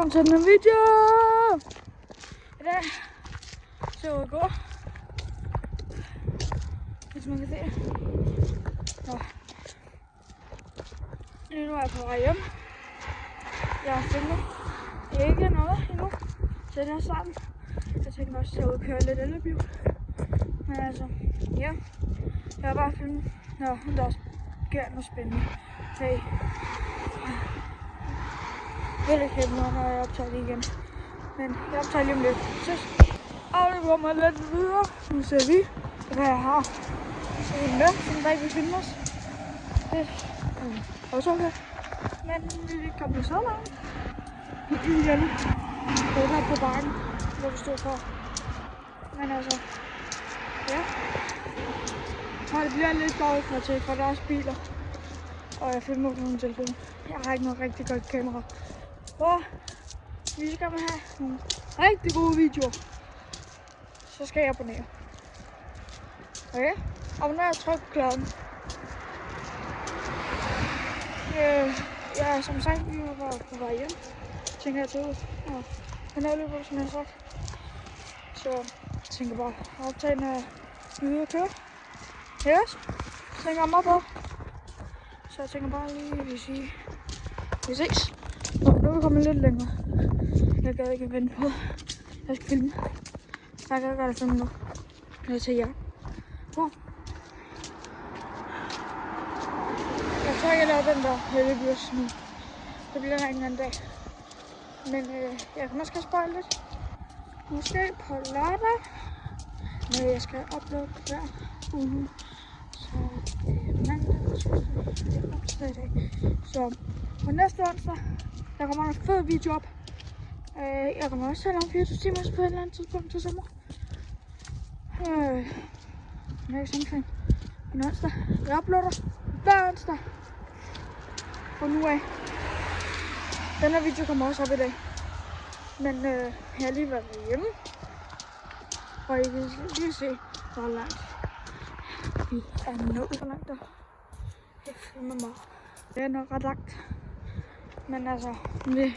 Velkommen til den her video! I dag så jeg gå, hvis man kan se det. Nå. Lige nu er jeg på vej hjem. Jeg har filmet ikke noget endnu til den her starten. Jeg tænker også til at udkøre lidt elbil. Men altså, ja. Jeg har bare filmet, når der sker noget spændende. Hey. Jeg vil ikke hætte noget, når jeg optager det igen. Men jeg optager lige om lidt. Så afleverer mig lidt videre. Nu ser vi, hvad jeg har. En med, som der ikke vil filme os. Det er også okay. Men vi er ikke kommet så langt. Igen. Det er her på bakken, hvor vi stod for. Men altså, ja. Jeg tror, det bliver lidt dårligt for til, for der er også biler. Og jeg filmer på min telefon. Jeg har ikke noget rigtig godt kamera. Så vi skal have nogle rigtig gode videoer. Så skal jeg abonnere. Okay? Abonner og tryk på klokken. Jeg er som sagt lige på vej hjem. Tænker jeg til ud. Men jeg løber, som jeg har sagt. Så jeg tænker bare at optage, når jeg er ude at køre. Yes. Så tænker jeg meget på. Så jeg tænker bare lige, vi ses. Nu er vi kommet lidt længere. Jeg gad ikke vente på. Jeg skal filme. Jeg kan godt filme nu. Jeg tager jer. Jeg tror ikke, jeg laver den der helgebjørs nu. Det bliver en anden dag. Men jeg kan måske spoil lidt. Måske på lørdag. Men jeg skal uploade hver uge. Så mandag i dag. Så på næste onsdag, der kommer en fed video op. Jeg kommer også til at lave 24 timer på et eller andet tidspunkt til sommer. Jeg er sådan en onsdag. Jeg uploader hver onsdag. Fra nu af. Den her video kommer også op i dag. Men jeg har lige været hjemme. Og I kan lige se, hvor langt vi er nået. Hvor langt der. Jeg filmer mig. Det er nok ret langt. Men altså, vi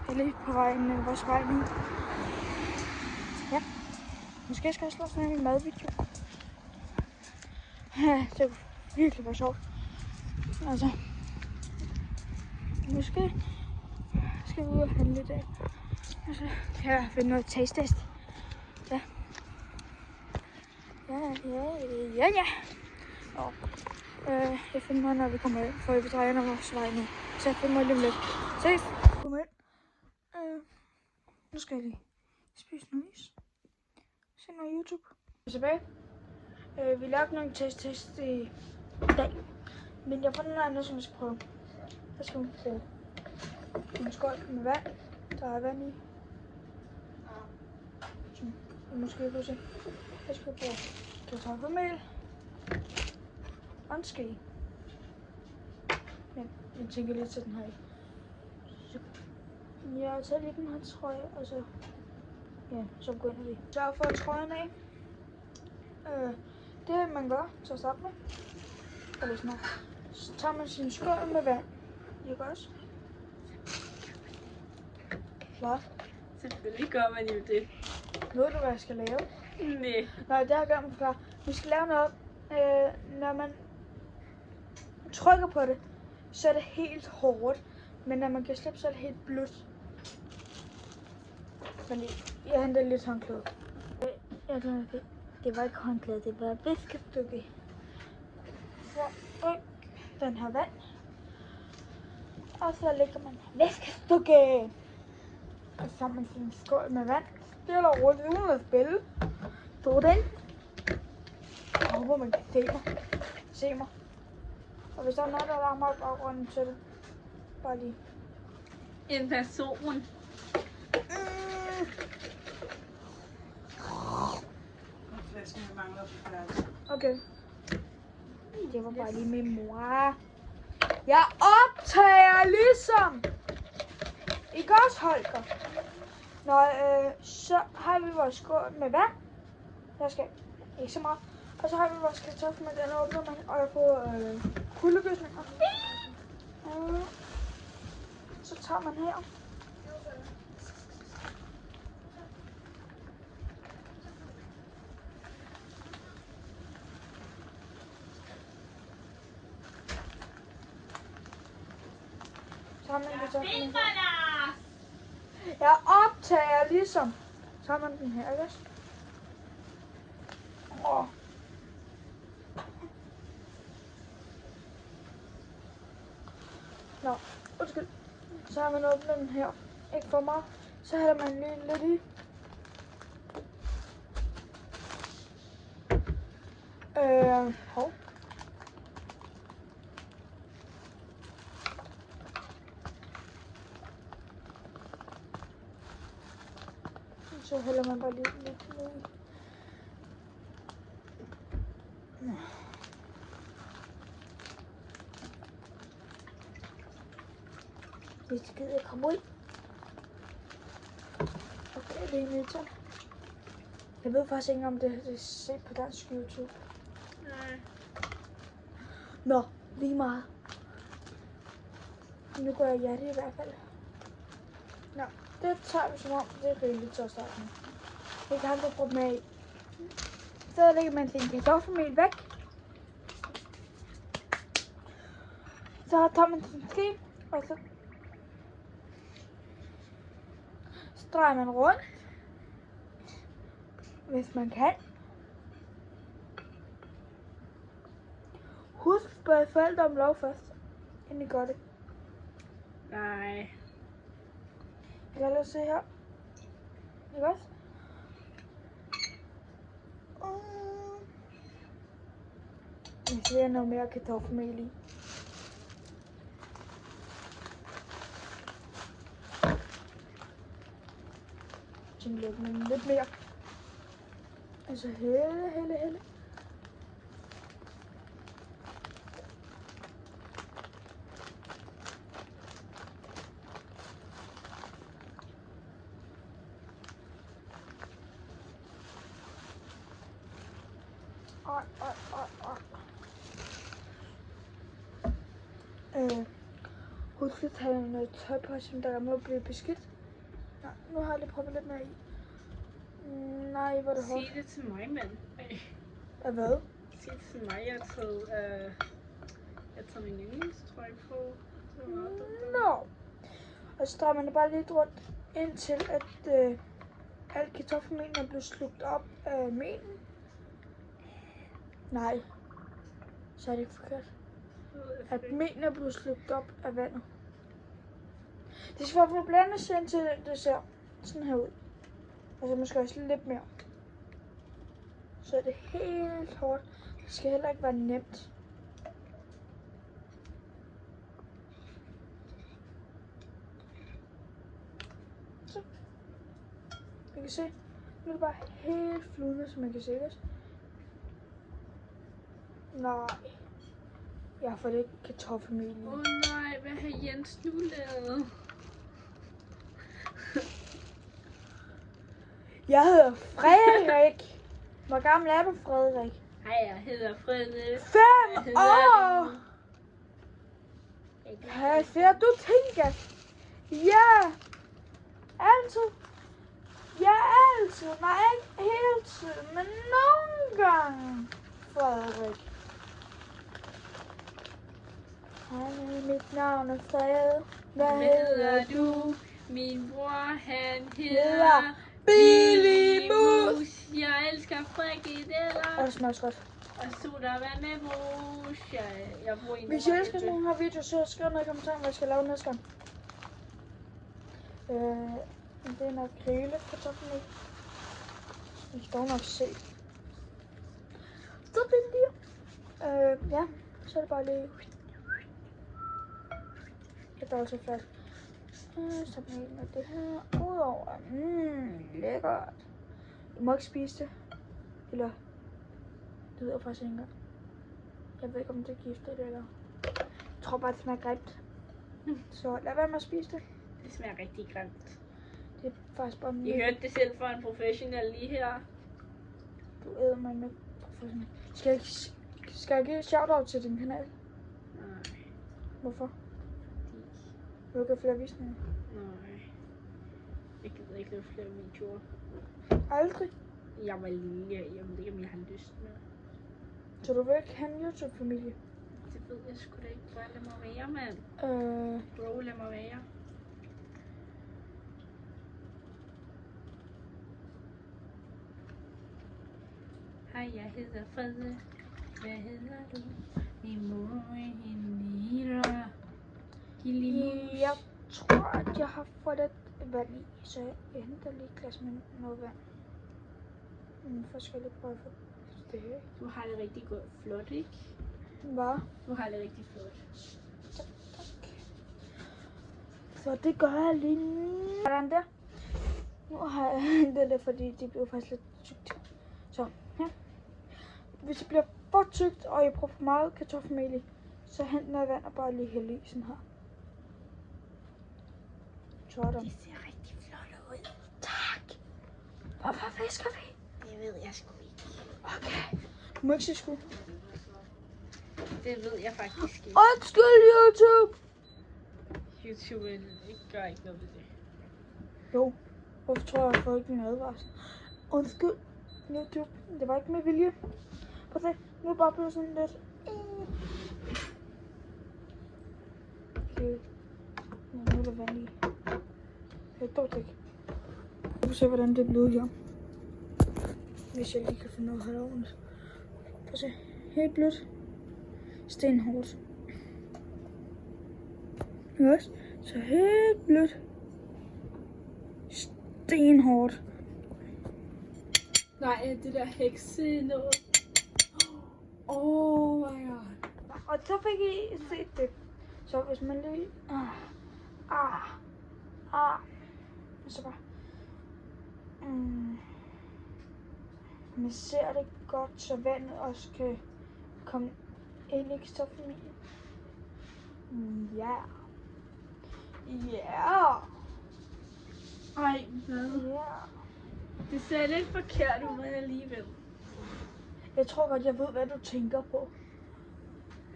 er lige på vej ind i vores vej nu. Ja. Måske skal jeg slå sådan en madvideo. Ja, det kunne virkelig være sjovt. Altså, måske skal vi ud og handle i dag. Og så kan jeg finde noget taste test. Ja. Ja. Og jeg filmer, når vi kommer ind, for vi drejer vores vej nu. Så jeg filmer lige om lidt. Ses! Kom ind. Nu skal jeg lige spise noget is. Se noget YouTube. Tilbage. Vi lavede nogle test i dag. Men jeg har fundet noget andet, som vi skal prøve. Der skal vi bruge en skål med vand. Der er vand i. Som I måske kan se. Jeg skal bruge kartoffelmel. Og en ske. Ja, jeg tænker lidt til den her. Jeg tager lige den her trøje, og så, ja, så begynder vi. Så jeg får trøjen af. Det man gør til at starte med, eller sådan her, så tager man sin skål med vand. Ikke også? Hvad? Selvfølgelig gør man jo det. Ved du, hvad jeg skal lave? Nej, det har jeg gjort mig før. Vi skal lave noget, når man trykker på det, så er det helt hårdt. Men når man kan slippe, så er det helt blødt. Men jeg henter lidt håndklæde. Det var ikke håndklæde, det var et viskestykke. Så den her vand. Og så lægger man viskestykke. Og så har man sin skål med vand. Stille og roligt, uden at spille. Sådan. Jeg håber, man kan se mig. Og hvis der er noget, der larmer i baggrunden til det, bare lige. En person. Flasken mangler på færdig. Okay. Det var bare lige min mor. Jeg optager ligesom. Ikke også, Holger? Nå, så har vi vores skål med vand. Der skal ikke så meget. Og så har vi vores kartoffel med den åbner man, og jeg får kuldegysninger. Så tager man her. tager man kartoflen her. Jeg optager ligesom. Så tager man den her, ikke også? Åh. Nå, undskyld. Så har man åbnet den her. Ikke for meget. Så hælder man lige lidt i. Hov. Så hælder man bare lige lidt ned i. Det skal jeg komme ud. Okay, det er nødt. Jeg ved faktisk ikke, om det er set på dansk YouTube. Nej. Nå, lige meget. Nu går jeg hjertet i hvert fald. Nå, det tager vi som om, det er rigeligt til at starte med. Det kan aldrig prøve med i. Så lægger man sin kartoffelmel væk. Så tager man sin ske, og så drejer man rundt, hvis man kan. Husk at spørge forældre om lov først, inden I gør det. Nej. Jeg kan lade se her. Ikke også? Jeg ser noget mere kartoffelmel i. Lidt mere. Altså hælde. Husk at tage noget tøj på, som der må blive beskidt. Nej, nu har jeg lige prøvet lidt mere i. Nej, hvor er det hårdt. Sig det til mig, mand. Hvad? Sig det til mig, jeg har taget min yndlingstrøje på. Det var meget dumt. Nå. Og så drejer man det bare lidt rundt, indtil at alt kartoffelmelen er blevet slugt op af melen. Nej. Så er det ikke forkert. At melen er blevet slugt op af vandet. Det skal være blandet indtil det ser sådan her ud. Og så måske også lidt mere. Så er det helt hårdt. Det skal heller ikke være nemt. Så. Man kan se. Nu er det bare helt flydende, som man kan se det. Nej. Jeg har fået ikke kartoffelmel i. Nej, hvad har Jens nu lavet? Jeg hedder Frederik. Hvor gammel er du, Frederik? Hej, jeg hedder Frederik. 5 år! Hvad ser du tænker? Ja, altid. Ja, altid. Nej, ikke hele tiden, men nogle gange, Frederik. Hej, mit navn er Frederik. Hvad hedder du? Min bror, han hedder Hedder Billy Mus. Jeg elsker frikadeller. Og det smager også godt. Og sodavand med mus. Jeg bruger en. Hvis I elsker sådan nogle her videoer, så skriv noget i kommentaren, hvad jeg skal lave næste gang. Det er nok hele kartoflen. I kan dog nok se. Så det lige. Ja, så er det bare lige. Det er også flot. Så med det her udover. Lækkert. Du må ikke spise det. Eller, det ved jeg faktisk ikke engang. Jeg ved ikke, om det er giftigt eller. Jeg tror bare, det smager grimt. Så lad være med at spise det. Det smager rigtig grimt. Det er faktisk bare I hørte det selv fra en professionel lige her. Du æder mig med professionel. Skal jeg give et shout-out til din kanal? Nej. Hvorfor? Vil du gøre flere visninger? Nej. Jeg gider ikke lave flere videoer. Aldrig. Jeg var lille. Jeg ved ikke, om jeg har lyst med. Så du vil ikke have en YouTube-familie? Det ved jeg sgu da ikke. Bare lad mig være, mand. Bro, lad mig være. Hej, jeg hedder Frede. Hvad hedder du? Min mor er Jeg tror, at jeg har fået et vand i, så jeg henter lige et glas med noget vand. Forskellige prøver for det her. Du har det rigtig godt. Flot, ikke? Hvad? Du har det rigtig flot. Tak. Så det gør jeg lige nu. Hvordan der? Nu har jeg hentet det, fordi det blev faktisk lidt tykt. Så, ja. Hvis det bliver for tykt, og jeg bruger for meget kartoffelmel i, så hent noget vand og bare lige hælde i sådan her. Sådan. Det ser rigtig flot ud. Tak. Hvorfor visker vi? Det ved jeg sgu ikke. Okay. Du må ikke sige sgu. Det ved jeg faktisk ikke. Undskyld, YouTube! YouTube gør ikke noget ved det. Jo. Hvorfor tror jeg, at folk ikke en advarsel? Undskyld, YouTube. Det var ikke med vilje. Prøv at se. Nu er det bare blevet sådan lidt. Okay. Nu er der vand i. Det er dog ikke. Vi får se, hvordan det er blevet her. Hvis jeg lige kan få noget herovre. Prøv at se. Helt blødt. Stenhårdt. Yes. Så helt blødt. Stenhårdt. Nej, det der hekse noget. Oh my god. Og så fik I set det. Så hvis man lige... Så bare... Man ser det godt, så vandet også kan komme ind i kartoffelmel. Ja. Ja. Ej, hvad? Ja. Det ser lidt forkert ud alligevel. Jeg tror godt, jeg ved, hvad du tænker på.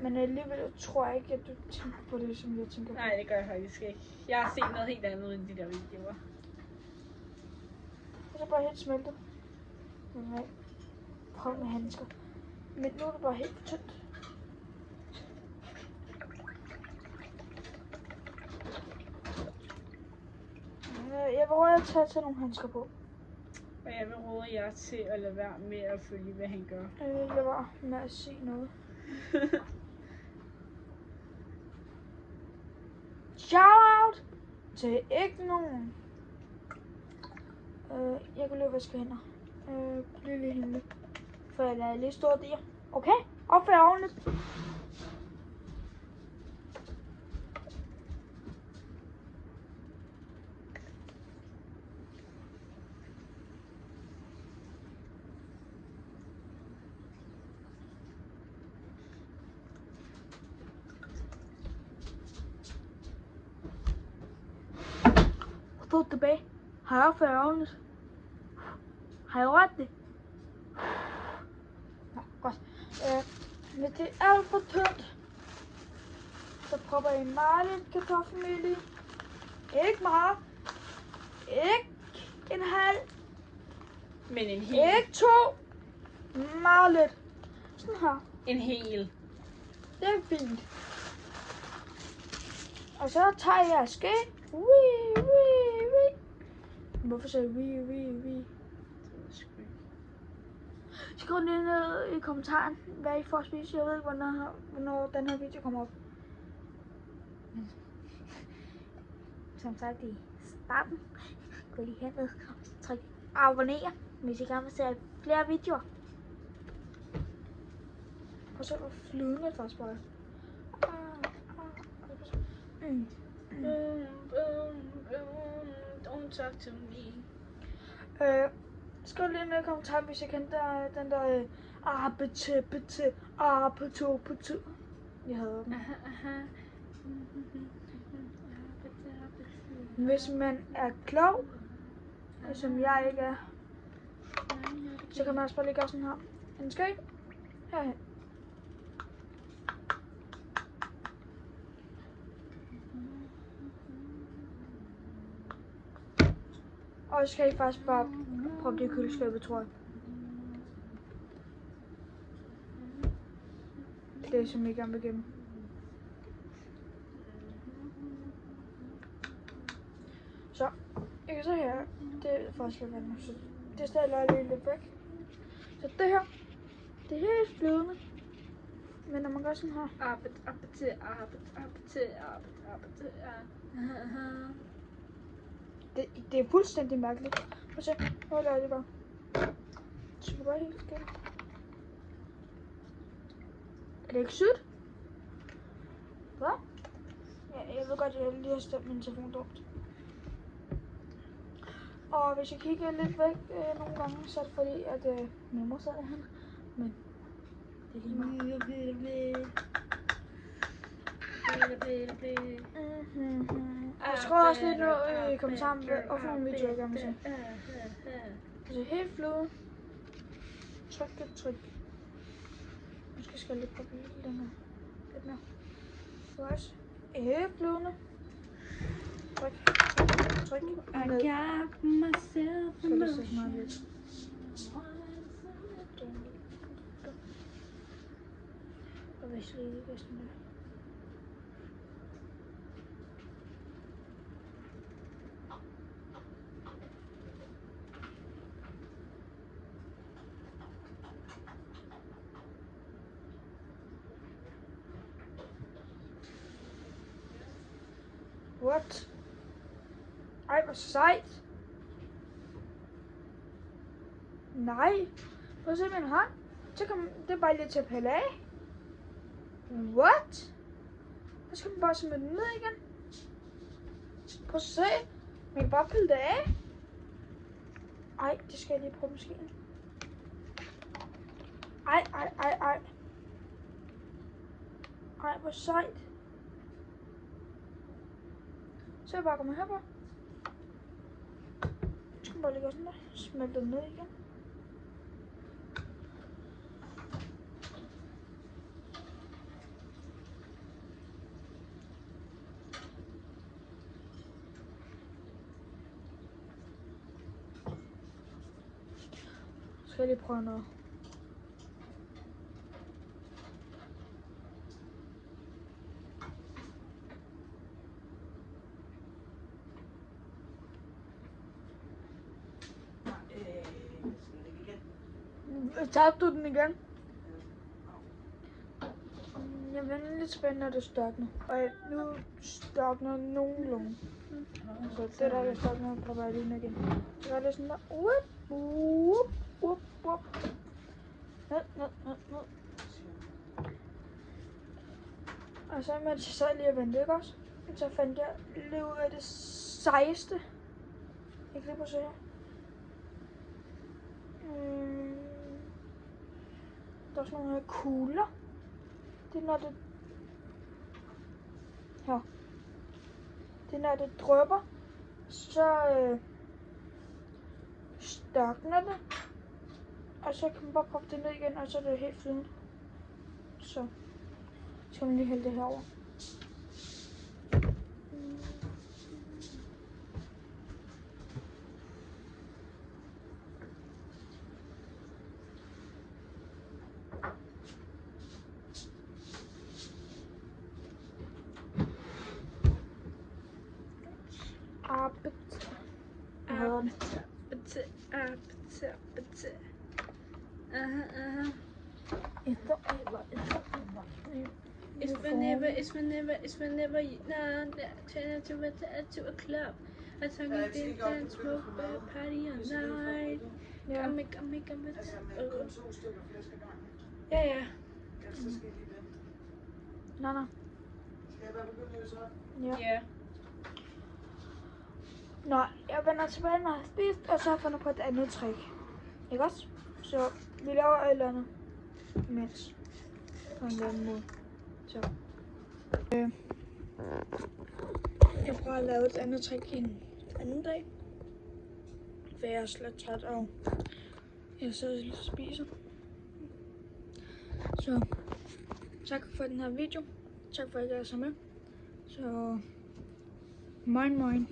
Men alligevel tror jeg ikke, at du tænker på det, som jeg tænker på. Nej, det gør jeg faktisk ikke. Jeg har set noget helt andet end de der videoer. Det er bare helt smeltet. Nej. Prøv med handsker. Men nu er det bare helt for tyndt. Jeg vil råde jer til at tage nogle handsker på. Og jeg vil råde jer til at lade være med at følge, hvad han gør. Lad være med at se noget. Shout out til ikke nogen. Jeg kan lige vaske hænder. Lille hende. For jeg lader lige stå der. Okay? Opfør ordentligt. Stå tilbage. Har jeg opført ordentligt? Har jeg ret det? Ja, godt. Hvis det er alt for tyndt, så propper I meget lidt kartoffelmel i. Ikke meget. Ikke en halv. Men en hel. Ikke to. Meget lidt. Sådan her. En hel. Det er fint. Og så tager jeg ske. Wee. Hvorfor sagde wee? Skriv lige ned i kommentaren, hvad I får at spise. Jeg ved ikke, hvornår den her video kommer op. Som sagt i starten, gå lige herned og tryk abonner, hvis I gerne vil se flere videoer. Og så var flydende først bare. Don't talk to me. Skriv lige ned i kommentaren, hvis jeg kender den der appetit. Jeg havde den. Hvis man er klog, som jeg ikke er, så kan man også bare lige gøre sådan her. En ske herhen. Og så skal I faktisk bare proppe det i køleskabet, tror jeg. Det er som jeg gerne vil gemme. Så, jeg kan se her, det er faktisk lidt vandet, så det stiller jeg lige lidt væk. Så det her, det er helt flydende. Men når man gør sådan her, det er fuldstændig mærkeligt. Prøv at se, nu lader jeg det bare. Så det bare helt skæmt. Er det ikke sygt? Hvad? Ja, jeg ved godt, at jeg lige har stemt min telefon dumt. Og hvis jeg kigger lidt væk nogle gange, så er det fordi, at min mor sidder derhen. Men det er lige meget. Jeg skriver også lidt noget i kommentaren, hvad for nogle videoer jeg gerne vil se. Altså helt flydende. Tryk. Måske skal jeg lidt på lidt længere. Lidt mere. Så også helt flydende. Tryk. I got myself a Så det ser meget lidt. Og hvis vi ikke er sådan der. What? Ej, hvor sejt. Nej. Prøv at se min hånd. Så kom det bare lige til at pille af. What? Så skal man bare smide den ned igen. Prøv at se. Man kan bare pille det af. Ej, det skal jeg lige prøve måske. Ej. Ej, hvor sejt. Så jeg bare kommer herpå. Så skal man bare lige gøre sådan der. Smelte den ned igen. Så skal jeg lige prøve noget. Tabte du den igen? Jeg vender lidt spændende, når det størkner. Og nu størkner nogenlunde. Så det der, jeg størkner, prøver jeg lige ned igen. Så gør det sådan der. Ned. Og så mens jeg sad lige og ventede, ikke også? Så fandt jeg lige ud af det sejeste. Jeg kan lige prøve at se her. Der er sådan nogle her kugler. Det er når det... Her. Det er når det drypper. Så størkner det. Og så kan man bare proppe det ned igen, og så er det helt flydende. Så skal man lige hælde det herover. It's whenever you turn to a club. I tell you dance and smoke party all night. Ja. Come. Altså med kun 2 stykker flasker gangen. Ja. Ellers så skal I lige vente. Nej. Skal jeg være begyndt så? Ja. Nå, jeg vender tilbage, når jeg har spist, og så har jeg fundet på et andet trick. Ikke også? Så vi laver et eller andet imens. På en eller anden måde. Så. Jeg prøver at lave et andet trick en anden dag. For jeg er slet træt af. Jeg sidder og spiser. Så tak for den her video. Tak for at I er så med. Så moin.